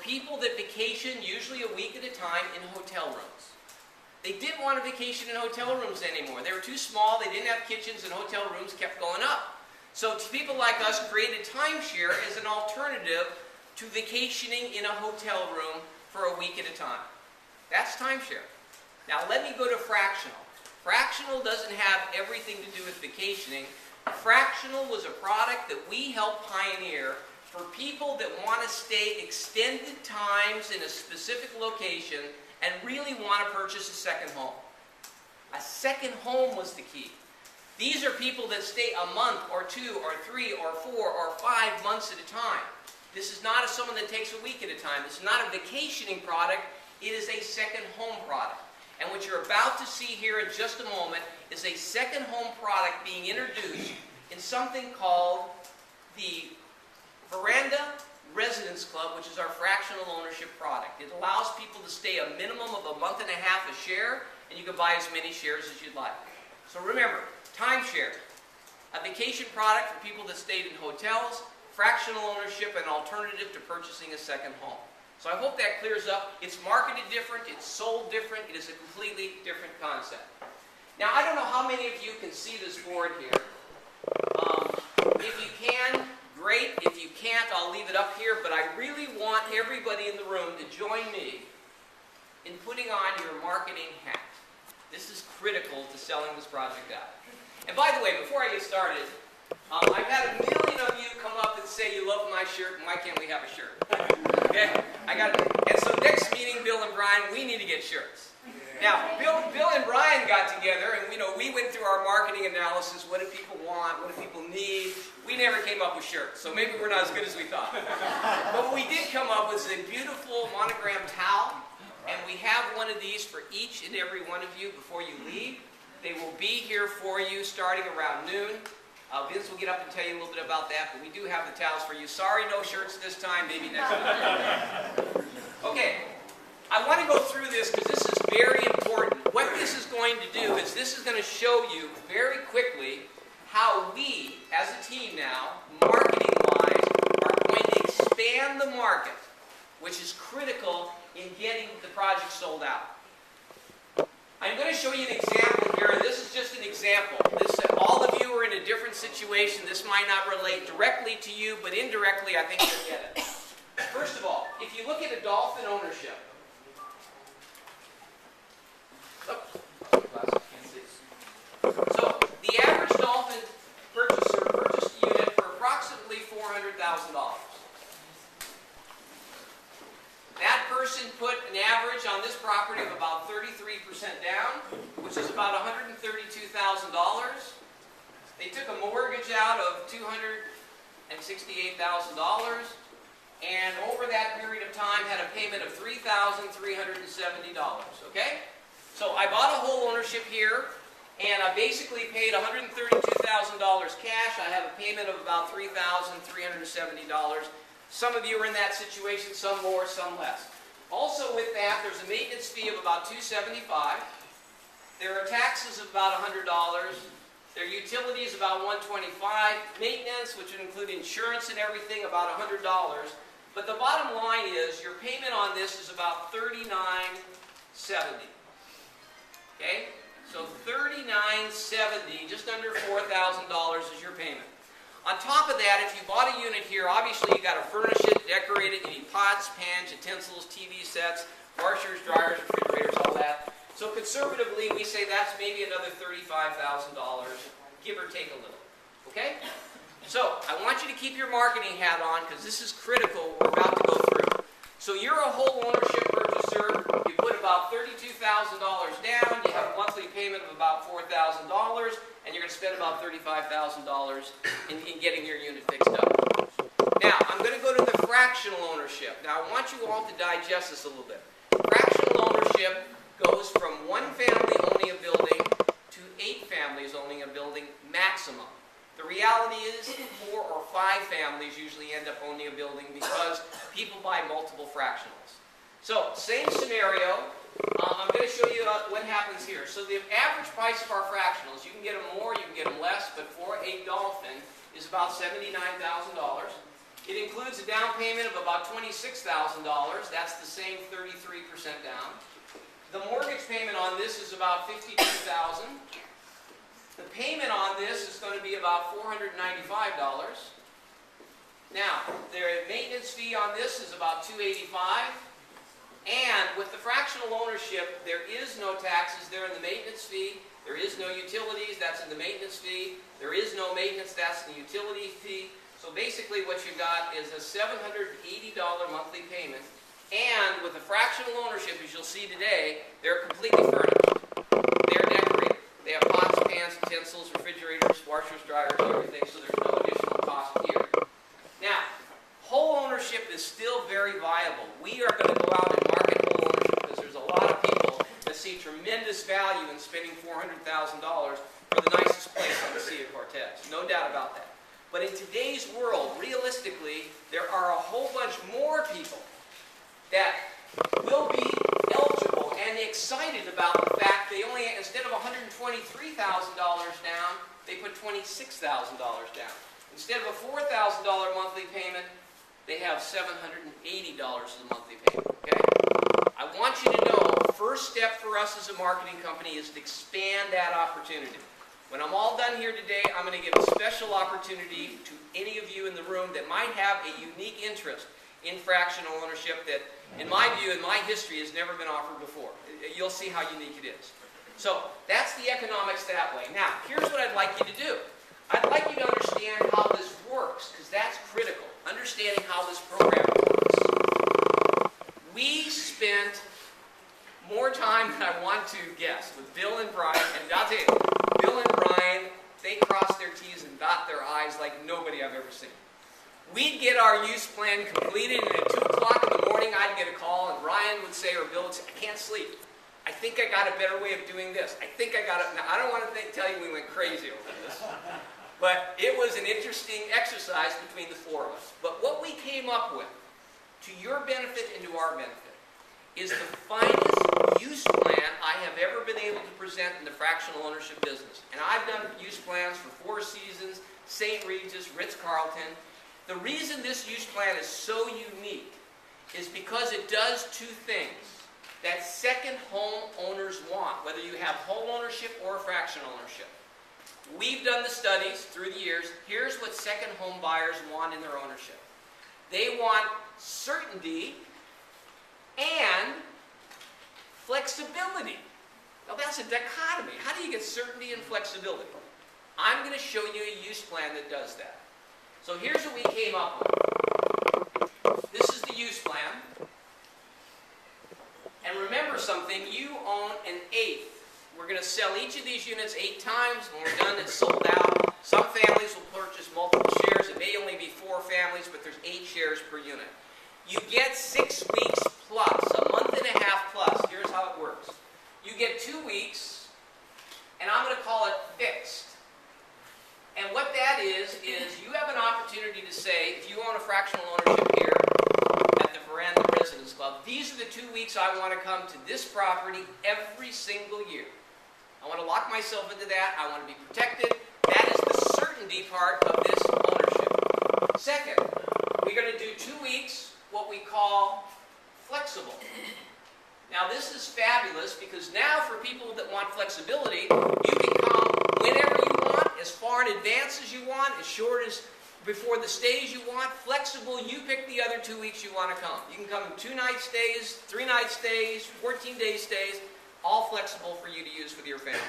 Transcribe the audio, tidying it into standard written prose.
people that vacation usually a week at a time in hotel rooms. They didn't want to vacation in hotel rooms anymore. They were too small, they didn't have kitchens, and hotel rooms kept going up. So people like us created timeshare as an alternative to vacationing in a hotel room for a week at a time. That's timeshare. Now let me go to fractional. Fractional doesn't have everything to do with vacationing. Fractional was a product that we helped pioneer for people that want to stay extended times in a specific location and really want to purchase a second home. A second home was the key. These are people that stay a month or 2 or 3 or 4 or 5 months at a time. This is not someone that takes a week at a time. This is not a vacationing product. It is a second home product. And what you're about to see here in just a moment is a second home product being introduced in something called the Veranda Residence Club, which is our fractional ownership product. It allows people to stay a minimum of a month and a half a share, and you can buy as many shares as you'd like. So remember, timeshare, a vacation product for people that stayed in hotels, fractional ownership, an alternative to purchasing a second home. So I hope that clears up. It's marketed different, it's sold different, it is a completely different concept. Now I don't know how many of you can see this board here. If you can, great. If you can't, I'll leave it up here, but I really want everybody in the room to join me in putting on your marketing hat. This is critical to selling this project out. And by the way, before I get started, I've had a million of you come up and say you love my shirt, and why can't we have a shirt? Okay? And so next meeting, Bill and Brian, we need to get shirts. Now, Bill and Brian got together, and we went through our marketing analysis. What do people want? What do people need? We never came up with shirts, so maybe we're not as good as we thought. But what we did come up with is a beautiful monogrammed towel, and we have one of these for each and every one of you before you leave. They will be here for you starting around noon. Vince will get up and tell you a little bit about that, but we do have the towels for you. Sorry, no shirts this time, maybe next time. Okay, I want to go through this because this is very important. What this is going to do is this is going to show you very quickly how we, as a team now, marketing-wise, are going to expand the market, which is critical in getting the project sold out. I'm going to show you an example here, and this is just an example. All of you are in a different situation. This might not relate directly to you, but indirectly I think you'll get it. First of all, if you look at a dolphin ownership, so the average dolphin purchaser purchased a unit for approximately $400,000. That person put an average on this property of about 33% down, which is about $132,000. They took a mortgage out of $268,000, and over that period of time had a payment of $3,370. Okay? So I bought a whole ownership here, and I basically paid $132,000 cash. I have a payment of about $3,370. Some of you are in that situation, some more, some less. Also with that, there's a maintenance fee of about $275. There are taxes of about $100. There are utilities about $125. Maintenance, which would include insurance and everything, about $100. But the bottom line is your payment on this is about $39.70. Okay? So $39.70, just under $4,000 is your payment. On top of that, if you bought a unit here, obviously you've got to furnish it, decorate it. You need pots, pans, utensils, TV sets, washers, dryers, refrigerators, all that. So conservatively, we say that's maybe another $35,000, give or take a little. Okay? So I want you to keep your marketing hat on because this is critical. We're about to go through. So you're a whole ownership purchaser. You put about $32,000 down. You have a monthly payment of about $4,000. And you're going to spend about $35,000 in getting your unit fixed up. Now, I'm going to go to the fractional ownership. Now, I want you all to digest this a little bit. Fractional ownership goes from one family owning a building to 8 families owning a building maximum. The reality is 4 or 5 families usually end up owning a building because people buy multiple fractionals. So, same scenario. I'm going to show you what happens here. So the average price of our fractionals, you can get them more, you can get them less, but for a dolphin is about $79,000. It includes a down payment of about $26,000. That's the same 33% down. The mortgage payment on this is about $52,000. The payment on this is going to be about $495. Now, the maintenance fee on this is about $285. And with the fractional ownership, there is no taxes there in the maintenance fee. There is no utilities, that's in the maintenance fee. There is no maintenance, that's in the utility fee. So basically what you got is a $780 monthly payment. And with the fractional ownership, as you'll see today, they're completely furnished. They're decorated. They have pots, pans, utensils, refrigerators, washers, dryers, everything, so there's no additional cost here. Now, whole ownership is still very viable. We are going to go out and market whole ownership because there's a lot of people that see tremendous value in spending $400,000 for the nicest place on the Sea of Cortez. No doubt about that. But in today's world, realistically, there are a whole bunch more people that will be eligible and excited about the fact they only, instead of $123,000 down, they put $26,000 down. Instead of a $4,000 monthly payment, they have $780 as a monthly payment, okay? I want you to know, first step for us as a marketing company is to expand that opportunity. When I'm all done here today, I'm going to give a special opportunity to any of you in the room that might have a unique interest in fractional ownership that, in my view, in my history, has never been offered before. You'll see how unique it is. So that's the economics that way. Now, here's what I'd like you to do. I'd like you to understand how this works, because that's critical. Understanding how this program works. We spent more time than I want to guess with Bill and Brian, and I'll tell you, Bill and Brian, they crossed their T's and dot their I's like nobody I've ever seen. We'd get our use plan completed, and at 2 o'clock in the morning, I'd get a call, and Ryan would say, or Bill would say, I can't sleep. I think I got a better way of doing this. I think I got it. Now, I don't want to tell you we went crazy over this, but it was an interesting exercise between the 4 of us. But what we came up with, to your benefit and to our benefit, is the finest use plan I have ever been able to present in the fractional ownership business. And I've done use plans for Four Seasons, St. Regis, Ritz-Carlton. The reason this use plan is so unique is because it does 2 things that second home owners want, whether you have whole ownership or fractional ownership. We've done the studies through the years. Here's what second home buyers want in their ownership. They want certainty and flexibility. Now that's a dichotomy. How do you get certainty and flexibility? I'm going to show you a use plan that does that. So here's what we came up with. This is the use plan. And remember something, you own an 1/8. We're going to sell each of these units 8 times. When we're done, it's sold out. Some families will purchase multiple shares. It may only be 4 families, but there's 8 shares per unit. You get 6 weeks plus, a month and a half plus. Here's how it works. You get 2 weeks, and I'm going to call it fixed. And what that is you have an opportunity to say, if you own a fractional ownership here at the Veranda Residence Club, these are the 2 weeks I want to come to this property every single year. I want to lock myself into that. I want to be protected. That is the certainty part of this ownership. Second, we're going to do 2 weeks, what we call flexible. Now this is fabulous because now for people that want flexibility, you can come whenever you want, as far in advance as you want, as short as before the stays you want. Flexible, you pick the other 2 weeks you want to come. You can come in 2-night stays, 3-night stays, 14-day stays, all flexible for you to use with your family.